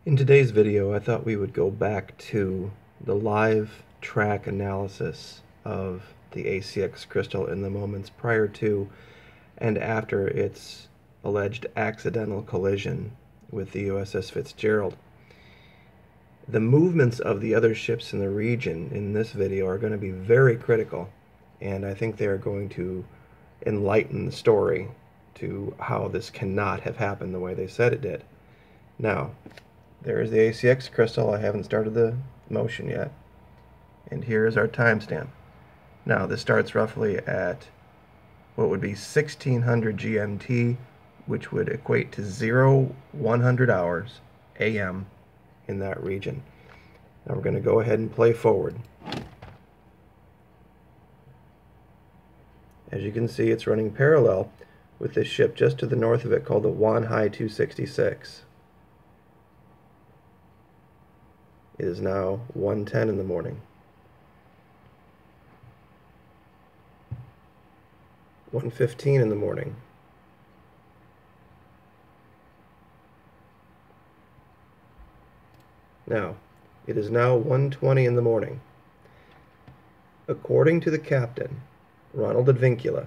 In today's video, I thought we would go back to the live track analysis of the ACX crystal in the moments prior to and after its alleged accidental collision with the USS Fitzgerald. The movements of the other ships in the region in this video are going to be very critical, and I think they are going to enlighten the story to how this cannot have happened the way they said it did. Now, there is the ACX crystal. I haven't started the motion yet. And here is our timestamp. Now, this starts roughly at what would be 1600 GMT, which would equate to 0100 hours AM in that region. Now we're going to go ahead and play forward. As you can see, it's running parallel with this ship just to the north of it called the Maquis 266. It is now 1:10 in the morning. 1:15 in the morning. Now, it is now 1:20 in the morning. According to the captain, Ronald Advincula,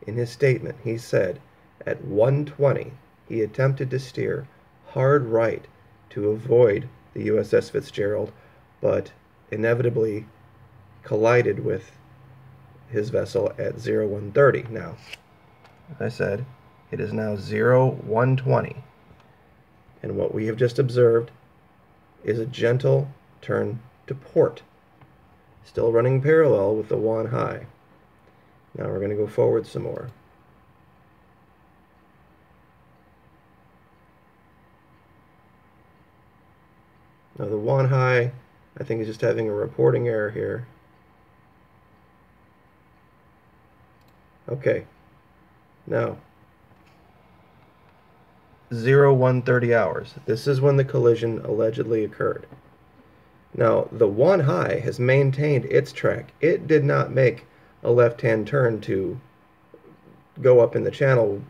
in his statement, he said at 1:20 he attempted to steer hard right to avoid the USS Fitzgerald, but inevitably collided with his vessel at 0130. Now, as I said, it is now 0120, and what we have just observed is a gentle turn to port, still running parallel with the Maquis. Now we're going to go forward some more. Now the Maquis, I think, is just having a reporting error here. Okay, now 0130 hours. This is when the collision allegedly occurred. Now the Maquis has maintained its track. It did not make a left-hand turn to go up in the channel.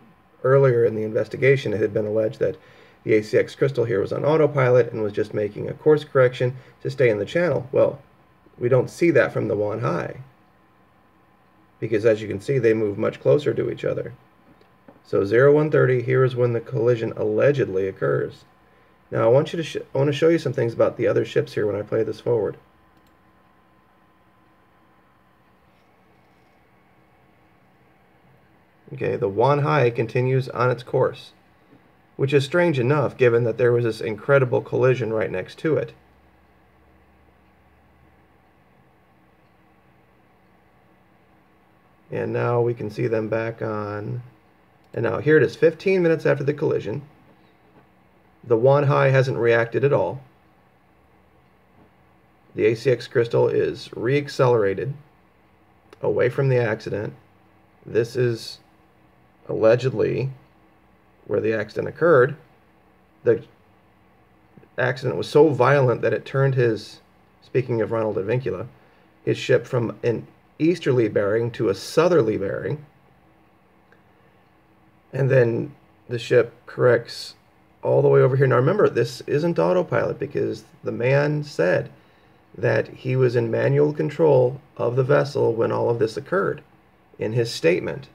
Earlier in the investigation, it had been alleged that the ACX crystal here was on autopilot and was just making a course correction to stay in the channel. Well, we don't see that from the Maquis, because as you can see, they move much closer to each other. So 0130, here is when the collision allegedly occurs. Now I want to show you some things about the other ships here when I play this forward. Okay, the Maquis continues on its course, which is strange enough given that there was this incredible collision right next to it. And now we can see them back on, and now here it is 15 minutes after the collision. The Maquis hasn't reacted at all. The ACX crystal is reaccelerated away from the accident. This is allegedly where the accident occurred. The accident was so violent that it turned his, speaking of Ronald Advincula, his ship from an easterly bearing to a southerly bearing, and then the ship corrects all the way over here. Now remember, this isn't autopilot, because the man said that he was in manual control of the vessel when all of this occurred in his statement.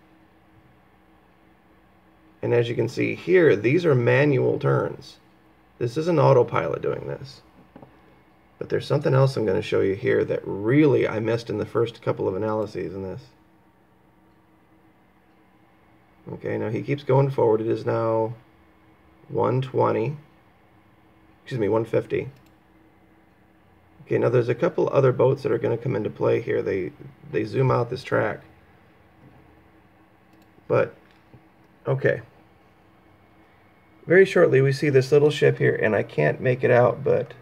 And as you can see here, these are manual turns. This isn't autopilot doing this. But there's something else I'm going to show you here that really I missed in the first couple of analyses in this. Okay, now he keeps going forward. It is now 150. Okay, now there's a couple other boats that are going to come into play here. They zoom out this track. But, okay. Very shortly we see this little ship here, and I can't make it out, but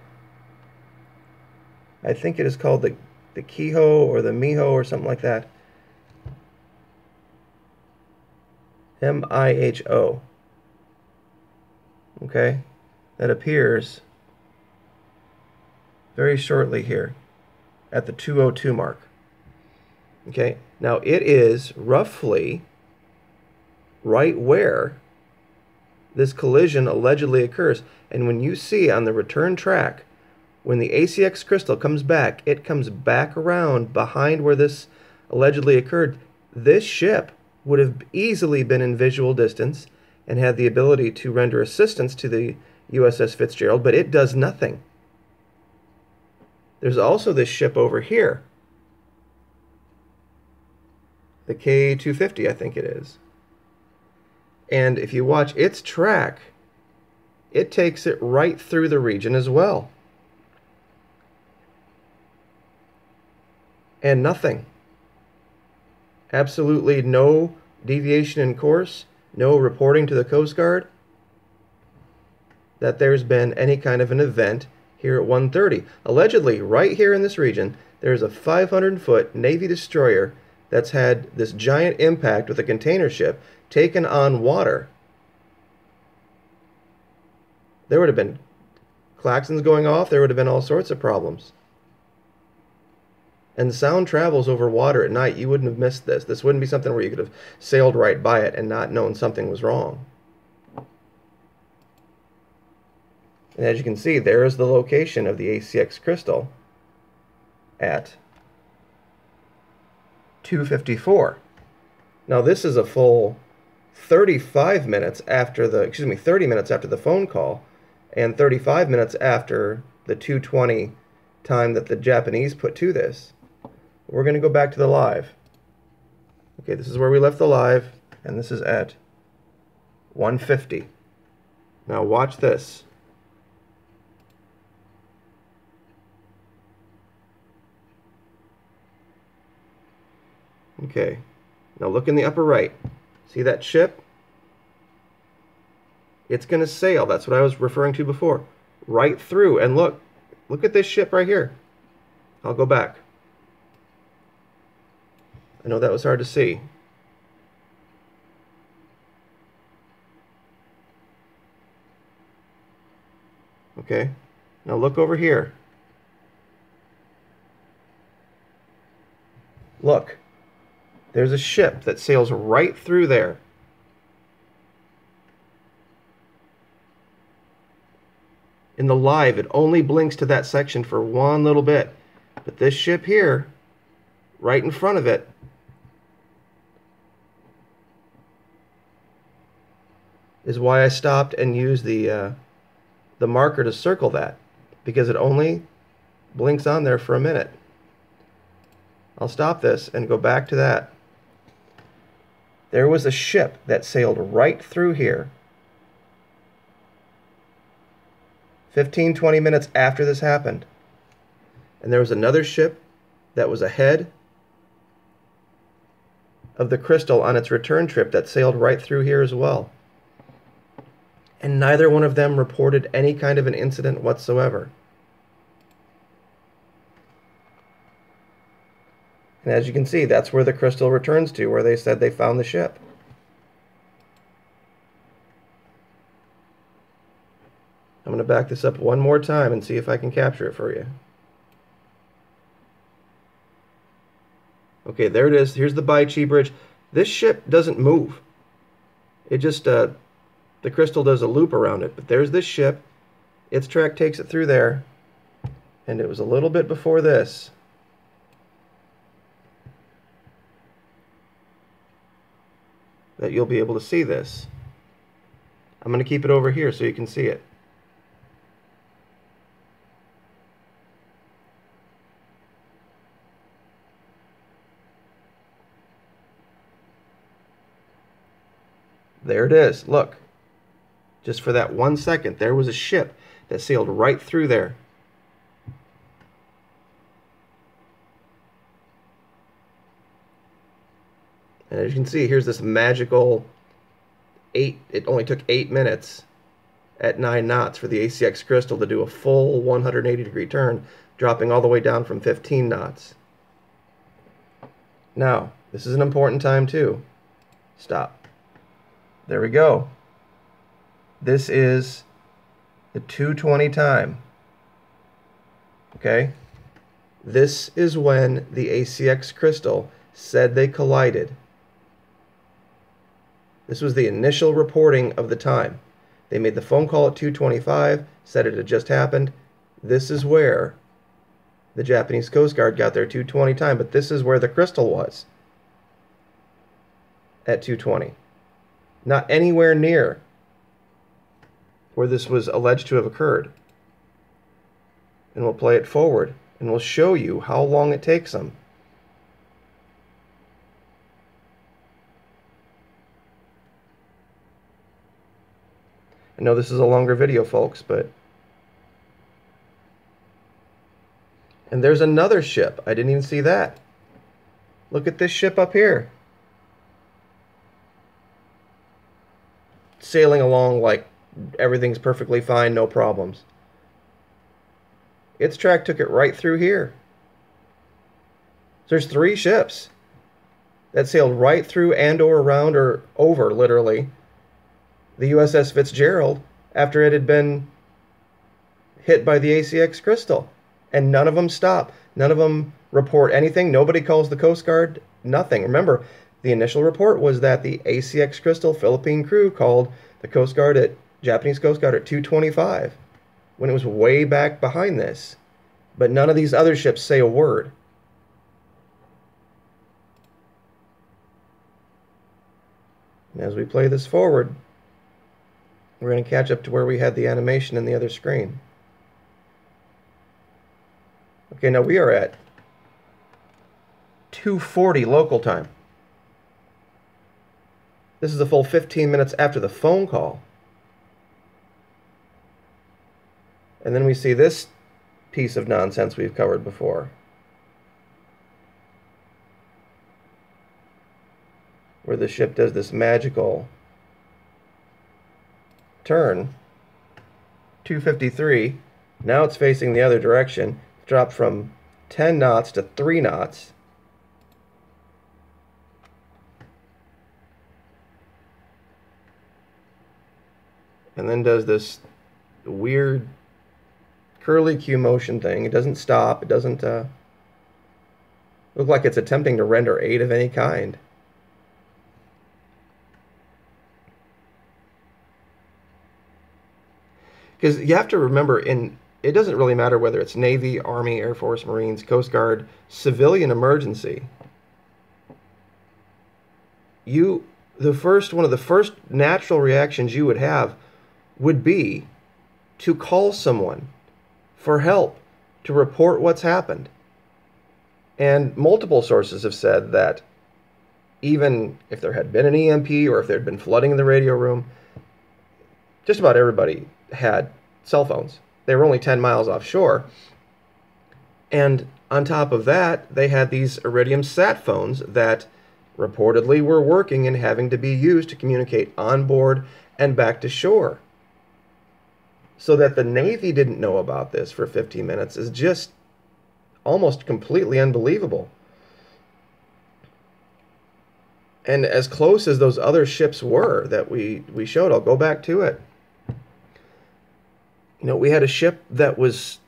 I think it is called the Kehoe or the Miho or something like that. M-I-H-O. Okay, that appears very shortly here at the 202 mark. Okay, now it is roughly right where this collision allegedly occurs. And when you see on the return track, when the ACX crystal comes back, it comes back around behind where this allegedly occurred. This ship would have easily been in visual distance and had the ability to render assistance to the USS Fitzgerald, but it does nothing. There's also this ship over here, the K-250, I think it is. And if you watch its track, it takes it right through the region as well. And nothing. Absolutely no deviation in course, no reporting to the Coast Guard that there's been any kind of an event here at 1:30. Allegedly, right here in this region, there's a 500-foot Navy destroyer that's had this giant impact with a container ship taken on water. There would have been klaxons going off. There would have been all sorts of problems. And sound travels over water at night. You wouldn't have missed this. This wouldn't be something where you could have sailed right by it and not known something was wrong. And as you can see, there is the location of the ACX crystal at 2:54. Now this is a full 35 minutes after the, 30 minutes after the phone call, and 35 minutes after the 2:20 time that the Japanese put to this. We're going to go back to the live. Okay, this is where we left the live, and this is at 1:50. Now watch this. Okay, now look in the upper right. See that ship? It's going to sail. That's what I was referring to before. Right through. And look at this ship right here. I'll go back. I know that was hard to see. Okay, now look over here. Look. There's a ship that sails right through there. In the live, it only blinks to that section for one little bit. But this ship here, right in front of it, is why I stopped and used the marker to circle that, because it only blinks on there for a minute. I'll stop this and go back to that. There was a ship that sailed right through here 15-20 minutes after this happened. And there was another ship that was ahead of the crystal on its return trip that sailed right through here as well. And neither one of them reported any kind of an incident whatsoever. And as you can see, that's where the crystal returns to, where they said they found the ship. I'm going to back this up one more time and see if I can capture it for you. Okay, there it is. Here's the Maquis bridge. This ship doesn't move. It just, the crystal does a loop around it. But there's this ship. Its track takes it through there. And it was a little bit before this that you'll be able to see this. I'm going to keep it over here so you can see it. There it is. Look. Just for that 1 second, there was a ship that sailed right through there. And as you can see, here's this magical it only took 8 minutes at 9 knots for the ACX crystal to do a full 180-degree turn, dropping all the way down from 15 knots. Now, this is an important time too. Stop. There we go. This is the 2:20 time. Okay? This is when the ACX crystal said they collided. This was the initial reporting of the time. They made the phone call at 2:25, said it had just happened. This is where the Japanese Coast Guard got their 2:20 time, but this is where the Crystal was at 2:20. Not anywhere near where this was alleged to have occurred. And we'll play it forward, and we'll show you how long it takes them. I know this is a longer video, folks, but... And there's another ship. I didn't even see that. Look at this ship up here. Sailing along like everything's perfectly fine, no problems. Its track took it right through here. So there's 3 ships that sailed right through and or around or over, literally, the USS Fitzgerald after it had been hit by the ACX Crystal. And none of them stop. None of them report anything. Nobody calls the Coast Guard. Nothing. Remember, the initial report was that the ACX Crystal Philippine crew called the Coast Guard at Japanese Coast Guard at 2:25 when it was way back behind this. But none of these other ships say a word. And as we play this forward, we're going to catch up to where we had the animation in the other screen. Okay, now we are at 2:40 local time. This is a full 15 minutes after the phone call. And then we see this piece of nonsense we've covered before, where the ship does this magical turn. 2:53. Now it's facing the other direction. Dropped from 10 knots to 3 knots. And then does this weird curly Q motion thing. It doesn't stop. It doesn't look like it's attempting to render aid of any kind. Because you have to remember, it doesn't really matter whether it's Navy, Army, Air Force, Marines, Coast Guard, civilian emergency. One of the first natural reactions you would have would be to call someone for help, to report what's happened. And multiple sources have said that even if there had been an EMP or if there had been flooding in the radio room, just about everybody had cell phones. They were only 10 miles offshore. And on top of that, they had these Iridium sat phones that reportedly were working and having to be used to communicate on board and back to shore. So that the Navy didn't know about this for 15 minutes is just almost completely unbelievable. And as close as those other ships were that we showed, I'll go back to it. You know, we had a ship that was,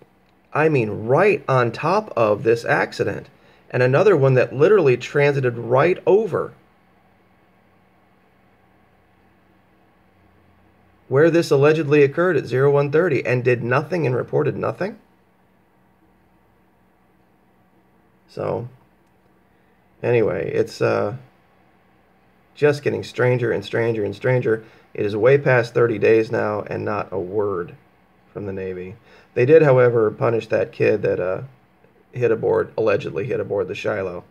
I mean, right on top of this accident, and another one that literally transited right over where this allegedly occurred at 0130 and did nothing and reported nothing. So, anyway, it's just getting stranger and stranger and stranger. It is way past 30 days now and not a word from the Navy. They did, however, punish that kid that allegedly hit aboard the Shiloh.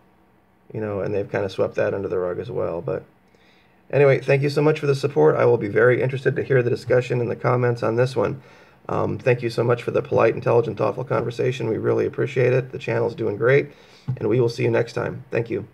You know, and they've kind of swept that under the rug as well. But anyway, thank you so much for the support. I will be very interested to hear the discussion and the comments on this one. Thank you so much for the polite, intelligent, thoughtful conversation. We really appreciate it. The channel's doing great, and we will see you next time. Thank you.